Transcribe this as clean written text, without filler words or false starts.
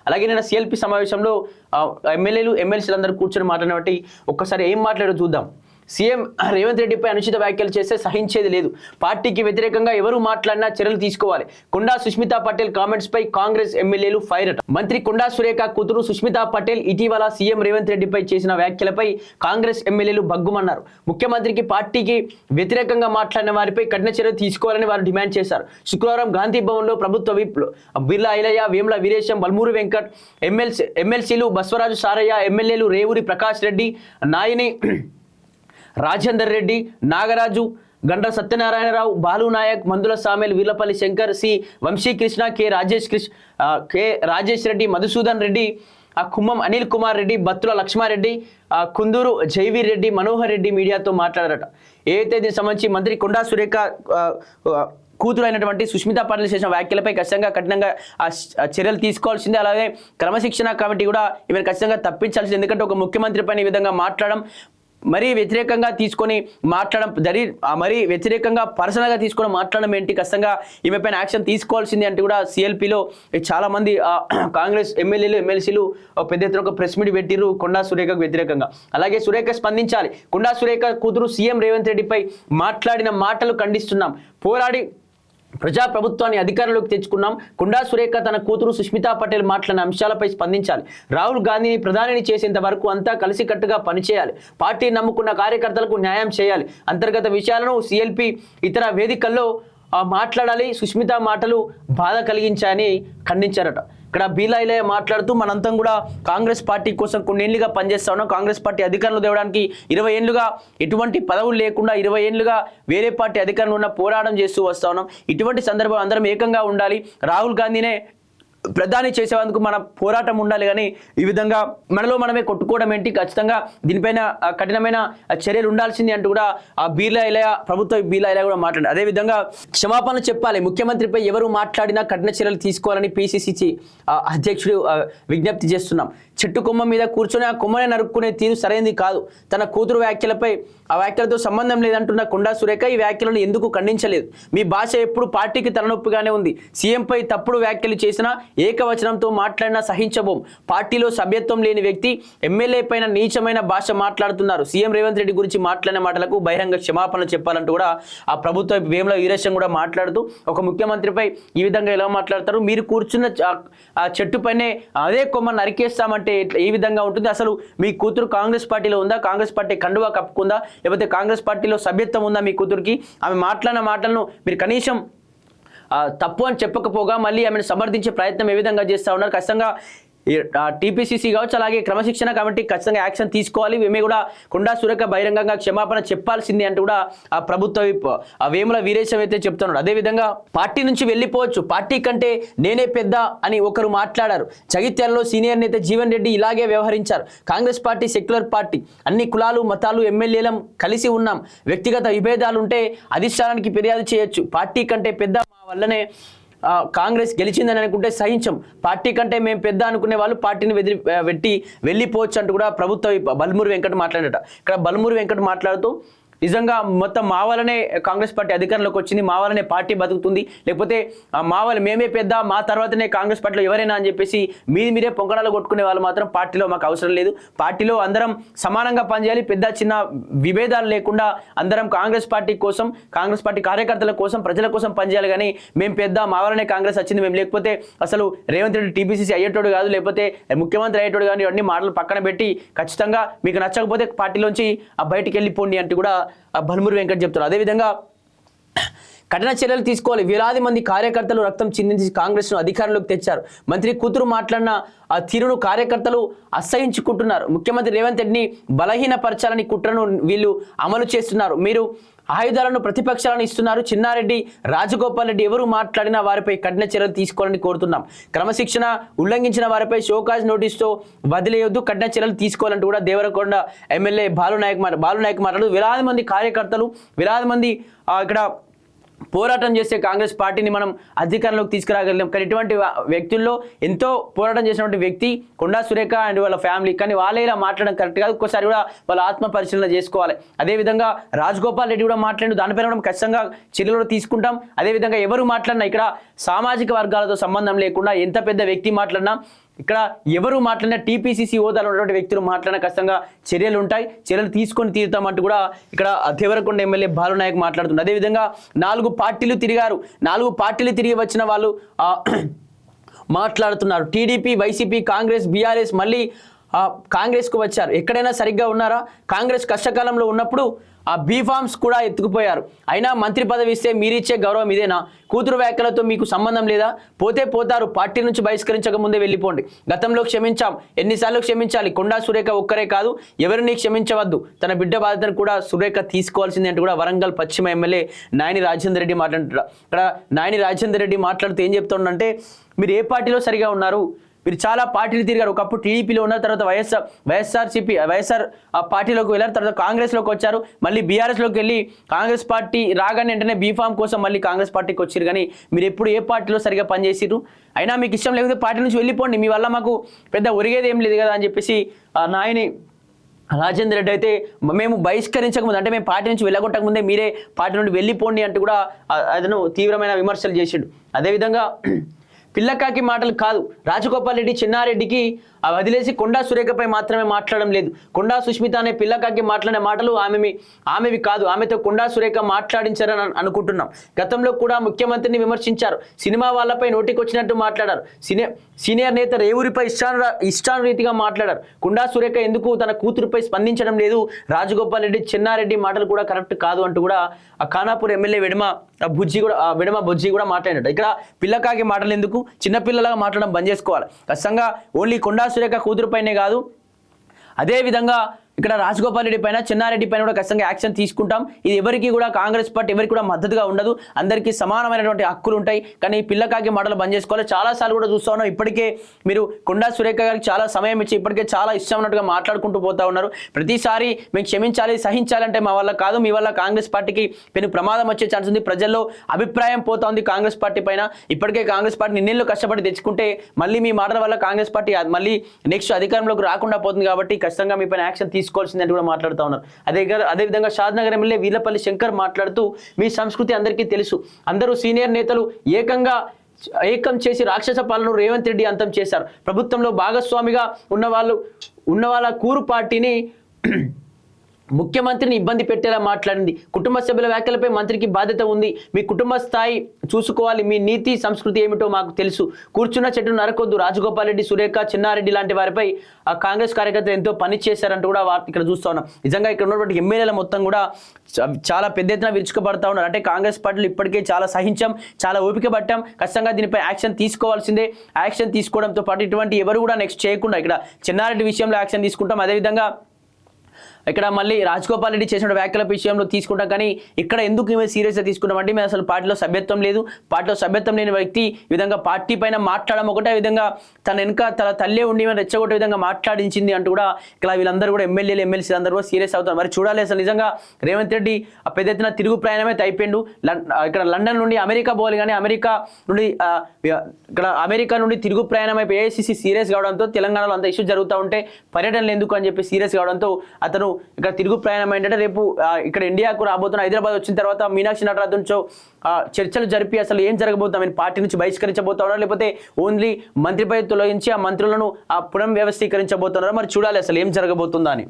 అలాగే నిన్న సిఎల్పి సమావేశంలో ఎమ్మెల్యేలు ఎమ్మెల్సీలు అందరూ కూర్చొని మాట్లాడిన బట్టి ఒక్కసారి ఏం మాట్లాడో చూద్దాం. సీఎం రేవంత్ రెడ్డిపై అనుచిత వ్యాఖ్యలు చేస్తే సహించేది లేదు, పార్టీకి వ్యతిరేకంగా ఎవరు మాట్లాడినా చర్యలు తీసుకోవాలి. కొండా సుష్మితా పటేల్ కామెంట్స్ పై కాంగ్రెస్ ఎమ్మెల్యేలు ఫైర్. మంత్రి కొండా సురేఖ కూతురు సుష్మితా పటేల్ ఇటీవల సీఎం రేవంత్ రెడ్డిపై చేసిన వ్యాఖ్యలపై కాంగ్రెస్ ఎమ్మెల్యేలు బగ్గుమన్నారు. ముఖ్యమంత్రికి పార్టీకి వ్యతిరేకంగా మాట్లాడిన వారిపై కఠిన చర్యలు తీసుకోవాలని వారు డిమాండ్ చేశారు. శుక్రవారం గాంధీ భవన్లో ప్రభుత్వ విప్ బిర్లా ఐలయ్య, వేముల వీరేశం, బల్మూరు వెంకట్, ఎమ్మెల్సీలు బస్వరాజు సారయ్య, ఎమ్మెల్యేలు రేవూరి ప్రకాష్ రెడ్డి, నాయని రాజేందర్ రెడ్డి, నాగరాజు, గండ్ర సత్యనారాయణరావు, బాలు నాయక్, మందుల సామేల్, వీర్లపల్లి శంకర్, సి వంశీకృష్ణ, కె రాజేష్ రెడ్డి, మధుసూదన్ రెడ్డి, కుమ్మం అనిల్ కుమార్ రెడ్డి, బత్తుల లక్ష్మారెడ్డి, కుందూరు జైవీర్ రెడ్డి, మనోహర్ రెడ్డి మీడియాతో మాట్లాడారట. ఏదైతే దీనికి సంబంధించి మంత్రి కొండా సురేఖ కూతురు అయినటువంటి సుష్మితా పటేల్ చేసిన వ్యాఖ్యలపై ఖచ్చితంగా కఠినంగా చర్యలు తీసుకోవాల్సిందే. అలాగే క్రమశిక్షణ కమిటీ కూడా ఈమెను ఖచ్చితంగా తప్పించాల్సింది. ఎందుకంటే ఒక ముఖ్యమంత్రి పైన ఈ విధంగా మాట్లాడడం, మరీ వ్యతిరేకంగా తీసుకొని మాట్లాడడం, మరీ వ్యతిరేకంగా పర్సనల్గా తీసుకొని మాట్లాడడం ఏంటి, ఖచ్చితంగా ఈమె పైన యాక్షన్ తీసుకోవాల్సింది అంటే కూడా సిఎల్పిలో చాలా మంది కాంగ్రెస్ ఎమ్మెల్యేలు ఎమ్మెల్సీలు పెద్ద ఎత్తున ఒక ప్రెస్ మీట్ పెట్టిరు కొండా సురేఖకు వ్యతిరేకంగా. అలాగే సురేఖ స్పందించాలి. కొండా సురేఖ కూతురు సీఎం రేవంత్ రెడ్డిపై మాట్లాడిన మాటలు ఖండిస్తున్నాం, పోరాడి ప్రజాప్రభుత్వాన్ని అధికారంలోకి తెచ్చుకున్నాం. కొండా సురేఖ తన కూతురు సుష్మితా పటేల్ మాట్లాడిన అంశాలపై స్పందించాలి. రాహుల్ గాంధీని ప్రధానిని చేసేంత వరకు అంతా కలిసికట్టుగా పనిచేయాలి. పార్టీ నమ్ముకున్న కార్యకర్తలకు న్యాయం చేయాలి. అంతర్గత విషయాలను సిఎల్పి ఇతర వేదికల్లో మాట్లాడాలి. సుష్మితా మాటలు బాధ కలిగించాయని ఖండించారట. ఇక్కడ బిర్లా ఐలయ్య మాట్లాడుతూ మనంతా కూడా కాంగ్రెస్ పార్టీ కోసం కొన్నేళ్లుగా పనిచేస్తా ఉన్నాం. కాంగ్రెస్ పార్టీ అధికారంలో తేవడానికి 20 ఏళ్లుగా ఎటువంటి పదవులు లేకుండా 20 ఏళ్లుగా వేరే పార్టీ అధికారంలో ఉన్న పోరాటం చేస్తూ వస్తా ఉన్నాం. ఇటువంటి సందర్భం అందరం ఏకంగా ఉండాలి. రాహుల్ గాంధీనే ప్రధాని చేసేందుకు మన పోరాటం ఉండాలి, కానీ ఈ విధంగా మనలో మనమే కొట్టుకోవడం ఏంటి, ఖచ్చితంగా దీనిపైన కఠినమైన చర్యలు ఉండాల్సింది అంటూ కూడా బిర్లా ఐలయ్య ప్రభుత్వ బిర్లా ఐలయ్య కూడా మాట్లాడారు. అదేవిధంగా క్షమాపణ చెప్పాలి, ముఖ్యమంత్రిపై ఎవరు మాట్లాడినా కఠిన చర్యలు తీసుకోవాలని పిసిసి అధ్యక్షుడు విజ్ఞప్తి చేస్తున్నాం. చెట్టు కొమ్మ మీద కూర్చొని ఆ కొమ్మనే నరుక్కునే తీరు సరైనది కాదు. తన కూతురు వ్యాఖ్యలతో సంబంధం లేదంటున్న కొండా సురేఖ ఈ వ్యాఖ్యలను ఎందుకు ఖండించలేదు? మీ భాష ఎప్పుడు పార్టీకి తలనొప్పిగానే ఉంది. సీఎంపై తప్పుడు వ్యాఖ్యలు చేసినా ఏకవచనంతో మాట్లాడినా సహించబోం. పార్టీలో సభ్యత్వం లేని వ్యక్తి ఎమ్మెల్యే పైన నీచమైన భాష మాట్లాడుతున్నారు. సీఎం రేవంత్ రెడ్డి గురించి మాట్లాడిన మాటలకు బహిరంగ క్షమాపణలు చెప్పాలంటూ కూడా ఆ ప్రభుత్వ వేముల వీరేశం కూడా మాట్లాడుతూ, ఒక ముఖ్యమంత్రిపై ఈ విధంగా ఎలా మాట్లాడతారు, మీరు కూర్చున్న ఆ చెట్టుపైనే అదే కొమ్మ నరికేస్తామంటే ఈ విధంగా ఉంటుంది. అసలు మీ కూతురు కాంగ్రెస్ పార్టీలో ఉందా? కాంగ్రెస్ పార్టీ కండువా కప్పుకుందా? లేకపోతే కాంగ్రెస్ పార్టీలో సభ్యత్వం ఉందా మీ కూతురికి? ఆమె మాట్లాడిన మాటలను మీరు కనీసం తప్పు అని చెప్పకపోగా మళ్ళీ ఆమెను సమర్థించే ప్రయత్నం ఏ విధంగా చేస్తూ ఉన్నారు? ఖచ్చితంగా టీపీసీసీ కావచ్చు, అలాగే క్రమశిక్షణ కమిటీ ఖచ్చితంగా యాక్షన్ తీసుకోవాలి. మేము కూడా కొండా సురేఖ బహిరంగంగా క్షమాపణ చెప్పాల్సింది అంటూ కూడా ఆ ప్రభుత్వ వేముల వీరేశం అయితే చెప్తున్నాడు. అదేవిధంగా పార్టీ నుంచి వెళ్ళిపోవచ్చు, పార్టీ కంటే నేనే పెద్ద అని ఒకరు మాట్లాడారు. జగిత్యాలలో సీనియర్ నేత జీవన్ రెడ్డి ఇలాగే వ్యవహరించారు. కాంగ్రెస్ పార్టీ సెక్యులర్ పార్టీ, అన్ని కులాలు మతాలు ఎమ్మెల్యేలం కలిసి ఉన్నాం. వ్యక్తిగత విభేదాలు ఉంటే అధిష్టానానికి ఫిర్యాదు చేయొచ్చు. పార్టీ కంటే పెద్ద మా వల్లనే కాంగ్రెస్ గెలిచిందని అనుకుంటే సహించం. పార్టీ కంటే మేము పెద్ద అనుకునే వాళ్ళు పార్టీని వెట్టి వెళ్ళిపోవచ్చు అంటూ కూడా ప్రభుత్వ బల్మూరు వెంకట్ మాట్లాడట. ఇక్కడ బల్మూరు వెంకట్ మాట్లాడుతూ, నిజంగా మొత్తం మా వల్లనే కాంగ్రెస్ పార్టీ అధికారంలోకి వచ్చింది, మా వల్లనే పార్టీ బతుకుతుంది, లేకపోతే మా వల్ల మేమే పెద్ద, మా తర్వాతనే కాంగ్రెస్ పార్టీలో ఎవరైనా అని చెప్పేసి మీరే పొంగడాలు కొట్టుకునే వాళ్ళు మాత్రం పార్టీలో మాకు అవసరం లేదు. పార్టీలో అందరం సమానంగా పనిచేయాలి, పెద్ద చిన్న విభేదాలు లేకుండా అందరం కాంగ్రెస్ పార్టీ కోసం, కాంగ్రెస్ పార్టీ కార్యకర్తల కోసం, ప్రజల కోసం పనిచేయాలి. కానీ మేము పెద్ద, మా వల్లనే కాంగ్రెస్ వచ్చింది, మేము లేకపోతే అసలు రేవంత్ రెడ్డి టీపీసీసీ అయ్యేటోడు కాదు, లేకపోతే ముఖ్యమంత్రి అయ్యేటోడు కానీ, ఇవన్నీ మాటలు పక్కన పెట్టి ఖచ్చితంగా మీకు నచ్చకపోతే పార్టీలోంచి బయటికి వెళ్ళిపోండి అంటూ కూడా బల్మూరు వెంకట్ చెప్తారు. అదేవిధంగా కఠిన చర్యలు తీసుకోవాలి. వేలాది మంది కార్యకర్తలు రక్తం చిందించి కాంగ్రెస్ను అధికారంలోకి తెచ్చారు. మంత్రి కూతురు మాట్లాడిన ఆ తీరును కార్యకర్తలు అసహించుకుంటున్నారు. ముఖ్యమంత్రి రేవంత్ రెడ్డిని బలహీనపరచాలని కుట్రను వీళ్ళు అమలు చేస్తున్నారు. మీరు ఆయుధాలను ప్రతిపక్షాలను ఇస్తున్నారు. చిన్నారెడ్డి, రాజగోపాల్ రెడ్డి ఎవరు మాట్లాడినా వారిపై కఠిన చర్యలు తీసుకోవాలని కోరుతున్నాం. క్రమశిక్షణ ఉల్లంఘించిన వారిపై షోకాజ్ నోటీసుతో వదిలేయొద్దు, కఠిన చర్యలు తీసుకోవాలంటూ కూడా దేవరకొండ ఎమ్మెల్యే బాలు నాయక్ మాట్లాడుతూ, వేలాది మంది కార్యకర్తలు, వేలాది మంది ఇక్కడ పోరాటం చేసే కాంగ్రెస్ పార్టీని మనం అధికారంలోకి తీసుకురాగలిగాం. కానీ ఇటువంటి వ్యక్తుల్లో ఎంతో పోరాటం చేసినటువంటి వ్యక్తి కొండా సురేఖ అండ్ వాళ్ళ ఫ్యామిలీ, కానీ వాళ్ళే ఇలా మాట్లాడడం కరెక్ట్ కాదు. ఒక్కోసారి కూడా వాళ్ళ ఆత్మ పరిశీలన చేసుకోవాలి. అదేవిధంగా రాజగోపాల్ రెడ్డి కూడా మాట్లాడి దానిపైన కూడా ఖచ్చితంగా చర్యలు తీసుకుంటాం. అదేవిధంగా ఎవరు మాట్లాడినా ఇక్కడ సామాజిక వర్గాలతో సంబంధం లేకుండా ఎంత పెద్ద వ్యక్తి మాట్లాడినా ఇక్కడ ఎవరు మాట్లాడినా టీపీసీసీ హోదాలో ఉన్నటువంటి వ్యక్తులు మాట్లాడిన ఖచ్చితంగా చర్యలు ఉంటాయి, చర్యలు తీసుకొని తీరుతామంటూ కూడా ఇక్కడ దేవరకొండ ఎమ్మెల్యే బాలునాయక్ మాట్లాడుతున్నారు. అదేవిధంగా 4 పార్టీలు తిరిగారు, 4 పార్టీలు తిరిగి వచ్చిన వాళ్ళు మాట్లాడుతున్నారు. టీడీపీ, వైసీపీ, కాంగ్రెస్, బీఆర్ఎస్ మళ్ళీ కాంగ్రెస్కు వచ్చారు. ఎక్కడైనా సరిగ్గా ఉన్నారా? కాంగ్రెస్ కష్టకాలంలో ఉన్నప్పుడు ఆ బీఫామ్స్ కూడా ఎత్తుకుపోయారు. అయినా మంత్రి పదవి ఇస్తే మీరిచ్చే గౌరవం ఇదేనా? కూతురు వ్యాఖ్యలతో మీకు సంబంధం లేదా? పోతే పోతారు, పార్టీ నుంచి బహిష్కరించక ముందే వెళ్ళిపోండి. గతంలో క్షమించాం, ఎన్నిసార్లు క్షమించాలి? కొండా సురేఖ ఒక్కరే కాదు, ఎవరిని క్షమించవద్దు. తన బిడ్డ బాధ్యతను కూడా సురేఖ తీసుకోవాల్సిందే అంటూ కూడా వరంగల్ పశ్చిమ ఎమ్మెల్యే నాయని రాజేందర్ రెడ్డి మాట్లాడుతున్నారు. ఇక్కడ నాయని రాజేందర్ రెడ్డి మాట్లాడుతూ ఏం చెప్తుండంటే, మీరు ఏ పార్టీలో సరిగా ఉన్నారు? మీరు చాలా పార్టీలు తిరిగారు. ఒకప్పుడు టీడీపీలో ఉన్న తర్వాత వైఎస్ఆర్ పార్టీలోకి వెళ్ళారు, తర్వాత కాంగ్రెస్లోకి వచ్చారు, మళ్ళీ బీఆర్ఎస్లోకి వెళ్ళి కాంగ్రెస్ పార్టీ రాగానే వెంటనే బీఫామ్ కోసం మళ్ళీ కాంగ్రెస్ పార్టీకి వచ్చారు. కానీ మీరు ఎప్పుడు ఏ పార్టీలో సరిగా పనిచేసిరు? అయినా మీకు ఇష్టం లేకపోతే పార్టీ నుంచి వెళ్ళిపోండి, మీ వల్ల మాకు పెద్ద ఒరిగేది ఏం లేదు కదా అని చెప్పేసి నాయని రాజేందర్ రెడ్డి అయితే మేము బహిష్కరించకముందు, అంటే మేము పార్టీ నుంచి వెళ్ళగొట్టక ముందే మీరే పార్టీ నుండి వెళ్ళిపోండి అంటూ కూడా అతను తీవ్రమైన విమర్శలు చేసాడు. అదేవిధంగా పిల్లకాకి మాటలు కాదు, రాజగోపాల్ రెడ్డి చెన్నారెడ్డికి వదిలేసి కొండా సురేఖపై మాత్రమే మాట్లాడడం లేదు. కొండా సుష్మిత అనే పిల్లకాకి మాట్లాడే మాటలు ఆమెవి కాదు, ఆమెతో కొండా సురేఖ మాట్లాడించారని అనుకుంటున్నాం. గతంలో కూడా ముఖ్యమంత్రిని విమర్శించారు, సినిమా వాళ్ళపై నోటికొచ్చినట్టు మాట్లాడారు, సీనియర్ నేత రేవూరిపై ఇష్టానురీతిగా మాట్లాడారు. కొండా సురేఖ ఎందుకు తన కూతురుపై స్పందించడం లేదు? రాజగోపాల్ రెడ్డి చెన్నారెడ్డి మాటలు కూడా కరెక్ట్ కాదు అంటూ కూడా ఆ ఖానాపూర్ ఎమ్మెల్యే వెడమ బుజ్జి కూడా మాట్లాడినట్టు. ఇక్కడ పిల్లకాకి మాటలు ఎందుకు? చిన్నపిల్లలాగా మాట్లాడడం బంద్ చేసుకోవాలి. ఖచ్చితంగా ఓన్లీ కొండా సురేఖ కూతురుపైనే కాదు, అదేవిధంగా ఇక్కడ రాజగోపాల్ రెడ్డి పైన, చెన్నారెడ్డి పైన కూడా ఖచ్చితంగా యాక్షన్ తీసుకుంటాం. ఇది ఎవరికి కూడా కాంగ్రెస్ పార్టీ ఎవరికి కూడా మద్దతుగా ఉండదు, అందరికీ సమానమైనటువంటి హక్కులు ఉంటాయి. కానీ పిల్లకాకి మాటలు బంద్ చేసుకోవాలి. చాలాసార్లు కూడా చూస్తూ ఉన్నాం, ఇప్పటికే మీరు కొండా సురేఖ గారికి చాలా సమయం ఇచ్చి ఇప్పటికే చాలా ఇష్టం ఉన్నట్టుగా మాట్లాడుకుంటూ పోతా ఉన్నారు. ప్రతిసారి మేము క్షమించాలి, సహించాలంటే మా వల్ల కాదు, మీ వల్ల కాంగ్రెస్ పార్టీకి పెను ప్రమాదం వచ్చే ఛాన్స్ ఉంది. ప్రజల్లో అభిప్రాయం పోతా ఉంది కాంగ్రెస్ పార్టీ పైన. ఇప్పటికే కాంగ్రెస్ పార్టీ నిన్నేళ్ళు కష్టపడి తెచ్చుకుంటే మళ్ళీ మీ మాటల వల్ల కాంగ్రెస్ పార్టీ మళ్ళీ నెక్స్ట్ అధికారంలోకి రాకుండా పోతుంది. కాబట్టి ఖచ్చితంగా మీ పైన యాక్షన్ తీసుకోవాల్సిందని కూడా మాట్లాడుతూ ఉన్నారు. అదేవిధంగా షాద్నగర్ ఎమ్మెల్యే వీర్లపల్లి శంకర్ మాట్లాడుతూ, మీ సంస్కృతి అందరికీ తెలుసు, అందరూ సీనియర్ నేతలు ఏకం చేసి రాక్షస పాలన రేవంత్ రెడ్డి అంతం చేశారు. ప్రభుత్వంలో భాగస్వామిగా ఉన్న వాళ్ళ కూరు పార్టీని ముఖ్యమంత్రిని ఇబ్బంది పెట్టేలా మాట్లాడింది. కుటుంబ సభ్యుల వ్యాఖ్యలపై మంత్రికి బాధ్యత ఉంది, మీ కుటుంబ స్థాయి చూసుకోవాలి, మీ నీతి సంస్కృతి ఏమిటో మాకు తెలుసు, కూర్చున్న చెట్టును నరకొద్దు. రాజగోపాల్ రెడ్డి, సురేఖ, చెన్నారెడ్డి లాంటి వారిపై ఆ కాంగ్రెస్ కార్యకర్తలు ఎంతో పని చేశారంటూ కూడా ఇక్కడ చూస్తూ ఉన్నాం. నిజంగా ఇక్కడ ఉన్నటువంటి ఎమ్మెల్యేల మొత్తం కూడా చాలా పెద్ద ఎత్తున విరుచుకుపడతా ఉన్నారు. అంటే కాంగ్రెస్ పార్టీలు ఇప్పటికే చాలా సహించాం, చాలా ఓపిక పట్టాం, ఖచ్చితంగా దీనిపై యాక్షన్ తీసుకోవాల్సిందే. యాక్షన్ తీసుకోవడంతో పాటు ఇటువంటి ఎవరు కూడా నెక్స్ట్ చేయకుండా ఇక్కడ చెన్నారెడ్డి విషయంలో యాక్షన్ తీసుకుంటాం. అదేవిధంగా ఇక్కడ మళ్ళీ రాజగోపాల్ రెడ్డి చేసిన వ్యాఖ్యల విషయంలో తీసుకుంటాం. కానీ ఇక్కడ ఎందుకు మేము సీరియస్గా తీసుకున్నాం అంటే, మేము అసలు పార్టీలో సభ్యత్వం లేదు, పార్టీలో సభ్యత్వం లేని వ్యక్తి ఈ విధంగా పార్టీ పైన మాట్లాడడం ఒకటే, విధంగా తన వెనుక తన తల్లే ఉండి రెచ్చగొట్టే విధంగా మాట్లాడించింది అంటూ కూడా ఇక్కడ వీళ్ళందరూ కూడా ఎమ్మెల్యేలు ఎమ్మెల్సీలు అందరూ కూడా సీరియస్ అవుతారు. మరి చూడాలి అసలు నిజంగా రేవంత్ రెడ్డి పెద్ద ఎత్తున తిరుగు ప్రయాణమే అయిపోయిండు. ఇక్కడ లండన్ నుండి అమెరికా పోవాలి, కానీ అమెరికా నుండి తిరుగు ప్రయాణం అయిపోయి ఏఐసీసీ సీరియస్ కావడంతో తెలంగాణలో అంత ఇష్యూ జరుగుతూ ఉంటే పర్యటనలు ఎందుకు అని చెప్పి సీరియస్ కావడంతో అతను ఇక్కడ తిరుగు ప్రయాణం ఏంటంటే రేపు ఇక్కడ ఇండియాకు రాబోతున్న, హైదరాబాద్ వచ్చిన తర్వాత మీనాక్షి నటరాజన్తో చర్చలు జరిపి అసలు ఏం జరగబోతుంది, ఆమె పార్టీ నుంచి బహిష్కరించబోతున్నారా లేకపోతే ఓన్లీ మంత్రి పదవి తొలగించి ఆ మంత్రులను పునః వ్యవస్థీకరించబోతున్నారా, మరి చూడాలి అసలు ఏం జరగబోతుందా అని.